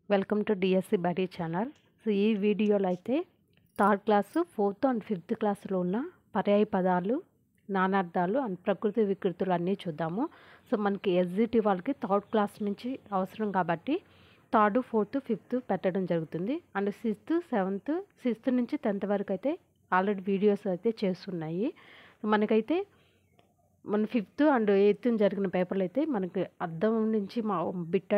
Welcome to DSC buddy channel. So ఈ వీడియోలో అయితే third class 4th and 5th క్లాస్లో ఉన్న పర్యాయ పదాలు, నానార్థాలు అండ్ ప్రకృతి వికృతులు అన్నీ చూద్దాము. సో మనకి ఎస్జిటి వాళ్ళకి థర్డ్ క్లాస్ నుంచి అవసరం కాబట్టి 3rd, 4th, 5th పెట్టడం జరుగుతుంది. అండ్ 6th, 7th, 6th నుంచి 10th వరకు అయితే ఆల్రెడీ వీడియోస్ అయితే చేస్తున్నాయి. మనకైతే మన 5th అండ్ 8th జరిగిన పేపర్లు అయితే మనకి అర్థం నుంచి మా బిట్ట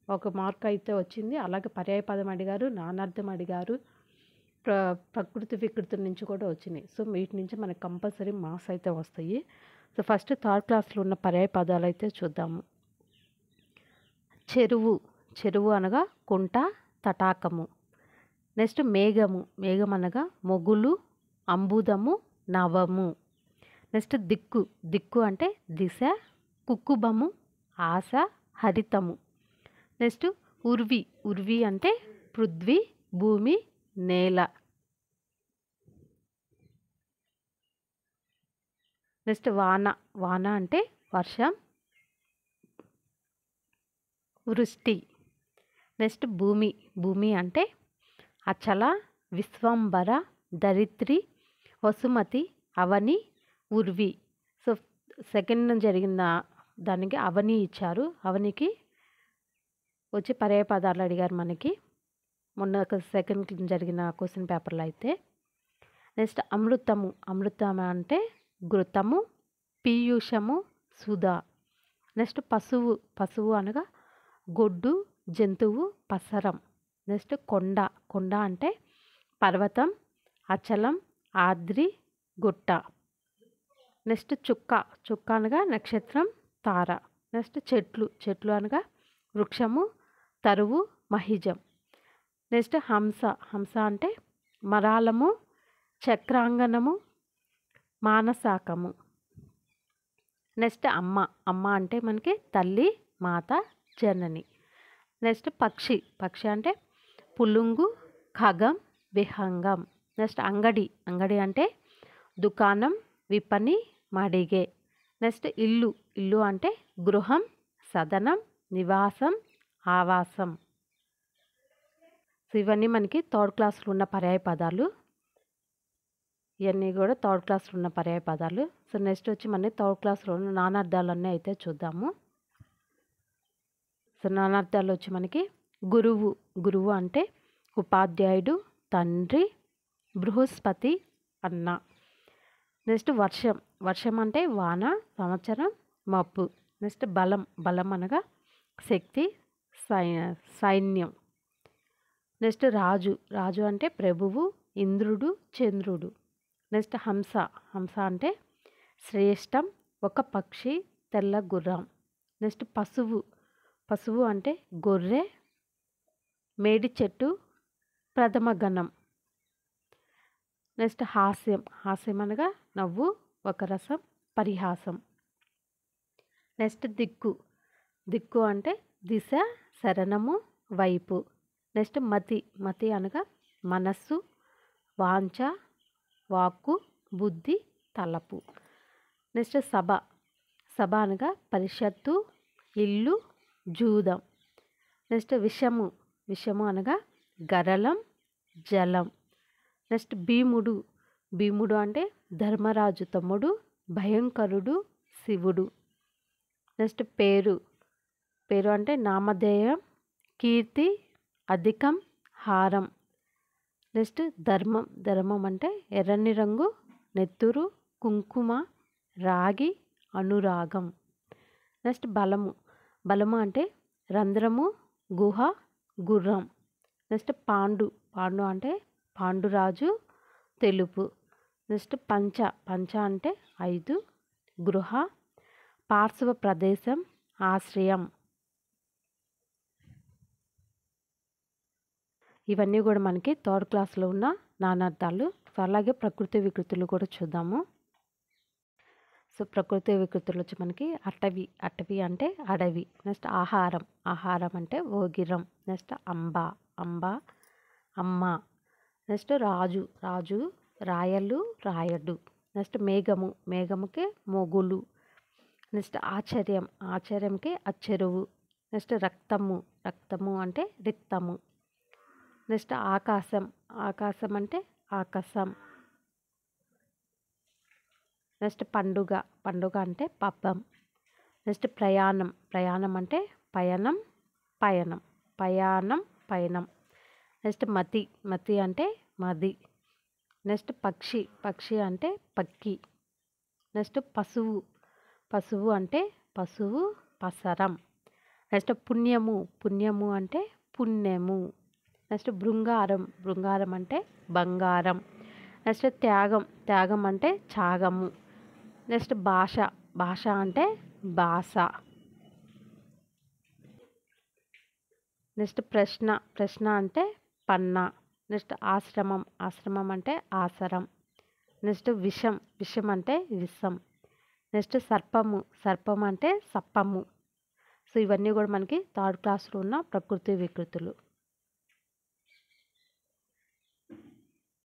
ఒక మార్క్ అయితే వచ్చింది. అలాగే పర్యాయ పదం అడిగారు, నానార్థం అడిగారు, ప్రకృతి వికృతుల నుంచి కూడా వచ్చినాయి. సో వీటి నుంచి మనకు కంపల్సరీ మార్క్స్ అయితే వస్తాయి. సో ఫస్ట్ థర్డ్ క్లాస్లో ఉన్న పర్యాయ పదాలు అయితే చూద్దాము. చెరువు, చెరువు అనగా కుంట, తటాకము. నెక్స్ట్ మేఘము, మేఘం అనగా మొగులు, అంబుదము, నవము. నెక్స్ట్ దిక్కు, దిక్కు అంటే దిశ, కుక్కుబము, ఆశ, హరితము. నెక్స్ట్ ఉర్వి, ఉర్వి అంటే పృథ్వీ, భూమి, నేల. నెక్స్ట్ వాన, వాన అంటే వర్షం, వృష్టి. నెక్స్ట్ భూమి, భూమి అంటే అచల, విశ్వంబర, ధరిత్రి, వసుమతి, అవని, ఉర్వి. సో సెకండ్ జరిగిన దానికి అవని ఇచ్చారు. అవనికి వచ్చి పర్యాయ పదాలు అడిగారు మనకి మొన్న సెకండ్ జరిగిన క్వశ్చన్ పేపర్లో అయితే. నెక్స్ట్ అమృతము, అమృతము అంటే ఘృతము, పీయూషము, సుధా. నెక్స్ట్ పశువు, పశువు అనగా గొడ్డు, జంతువు, పసరం. నెక్స్ట్ కొండ, కొండ అంటే పర్వతం, అచలం, ఆద్రి, గుట్ట. నెక్స్ట్ చుక్క, చుక్క అనగా నక్షత్రం, తార. నెక్స్ట్ చెట్లు, చెట్లు అనగా వృక్షము, తరువు, మహిజం. నెక్స్ట్ హంస, హంస అంటే మరాలము, చక్రాంగనము, మానసాకము. నెక్స్ట్ అమ్మ, అమ్మ అంటే మనకి తల్లి, మాత, జనని. నెక్స్ట్ పక్షి, పక్షి అంటే పులుంగు, ఖగం, విహంగం. నెక్స్ట్ అంగడి, అంగడి అంటే దుకాణం, విపణి, మడిగే. నెక్స్ట్ ఇల్లు, ఇల్లు అంటే గృహం, సదనం, నివాసం, ఆవాసం. సో ఇవన్నీ మనకి థర్డ్ క్లాస్లో ఉన్న పర్యాయ పదాలు. ఇవన్నీ కూడా థర్డ్ క్లాస్లో ఉన్న పర్యాయ పదాలు. సో నెక్స్ట్ వచ్చి మన థర్డ్ క్లాస్లో ఉన్న నానార్థాలన్నీ అయితే చూద్దాము. సో నానార్థాలు వచ్చి మనకి గురువు, గురువు అంటే ఉపాధ్యాయుడు, తండ్రి, బృహస్పతి, అన్న. నెక్స్ట్ వర్షం, వర్షం అంటే వాన, సంవత్సరం, మబ్బు. నెక్స్ట్ బలం, బలం అనగా శక్తి, సైన్యం. నెక్స్ట్ రాజు, రాజు అంటే ప్రభువు, ఇంద్రుడు, చంద్రుడు. నెక్స్ట్ హంస, హంస అంటే శ్రేష్టం, ఒక పక్షి, తెల్ల గుర్రం. నెక్స్ట్ పశువు, పశువు అంటే గొర్రె, మేడి చెట్టు, ప్రథమ గణం. నెక్స్ట్ హాస్యం, హాస్యం అనగా నవ్వు, ఒక రసం, పరిహాసం. నెక్స్ట్ దిక్కు, దిక్కు అంటే దిశ, శరణము, వైపు. నెక్స్ట్ మతి, మతి అనగా మనస్సు, వాంఛ, వాక్కు, బుద్ధి, తలపు. నెక్స్ట్ సభ, సభ అనగా పరిషత్తు, ఇల్లు, జూదం. నెక్స్ట్ విషము, విషము అనగా గరళం, జలం. నెక్స్ట్ భీముడు, భీముడు అంటే ధర్మరాజు తమ్ముడు, భయంకరుడు, శివుడు. నెక్స్ట్ పేరు, పేరు అంటే నామధేయం, కీర్తి, అధికం, హారం. నెక్స్ట్ ధర్మం, ధర్మం అంటే ఎర్రని రంగు, నెత్తురు, కుంకుమ, రాగి, అనురాగం. నెక్స్ట్ బలము, బలము అంటే రంధ్రము, గుహ, గుర్రం. నెక్స్ట్ పాండు, పాండు అంటే పాండురాజు, తెలుపు. నెక్స్ట్ పంచ, పంచ అంటే 5, గృహ, పార్శ్వ ప్రదేశం, ఆశ్రయం. ఇవన్నీ కూడా మనకి థర్డ్ క్లాస్లో ఉన్న నానార్థాలు. సో అలాగే ప్రకృతి వికృతులు కూడా చూద్దాము. సో ప్రకృతి వికృతులు వచ్చి మనకి అటవి, అటవి అంటే అడవి. నెక్స్ట్ ఆహారం, ఆహారం అంటే ఓగిరం. నెక్స్ట్ అంబ, అంబ, అమ్మ. నెక్స్ట్ రాజు, రాజు, రాయలు, రాయడు. నెక్స్ట్ మేఘము, మేఘముకి మొగులు. నెక్స్ట్ ఆశ్చర్యం, ఆశ్చర్యంకి అచ్చెరువు. నెక్స్ట్ రక్తము, రక్తము అంటే రిక్తము. నెక్స్ట్ ఆకాశం, ఆకాశం అంటే ఆకాశం. నెక్స్ట్ పండుగ, పండుగ అంటే పబ్బం. నెక్స్ట్ ప్రయాణం, ప్రయాణం అంటే పయనం, పయనం, ప్రయాణం, పయనం. నెక్స్ట్ మతి, మతి అంటే మది. నెక్స్ట్ పక్షి, పక్షి అంటే పక్కి. నెక్స్ట్ పశువు, పశువు అంటే పశువు, పసరం. నెక్స్ట్ పుణ్యము, పుణ్యము అంటే పుణ్యము. నెక్స్ట్ బృంగారం, బృంగారం అంటే బంగారం. నెక్స్ట్ త్యాగం, త్యాగం అంటే త్యాగము. నెక్స్ట్ భాష, భాష అంటే భాష. నెక్స్ట్ ప్రశ్న, ప్రశ్న అంటే పన్నా. నెక్స్ట్ ఆశ్రమం, ఆశ్రమం అంటే ఆసరం. నెక్స్ట్ విషం, విషం అంటే విషం. నెక్స్ట్ సర్పము, సర్పం అంటే సప్పము. సో ఇవన్నీ కూడా మనకి థర్డ్ క్లాస్లో ఉన్న ప్రకృతి వికృతులు.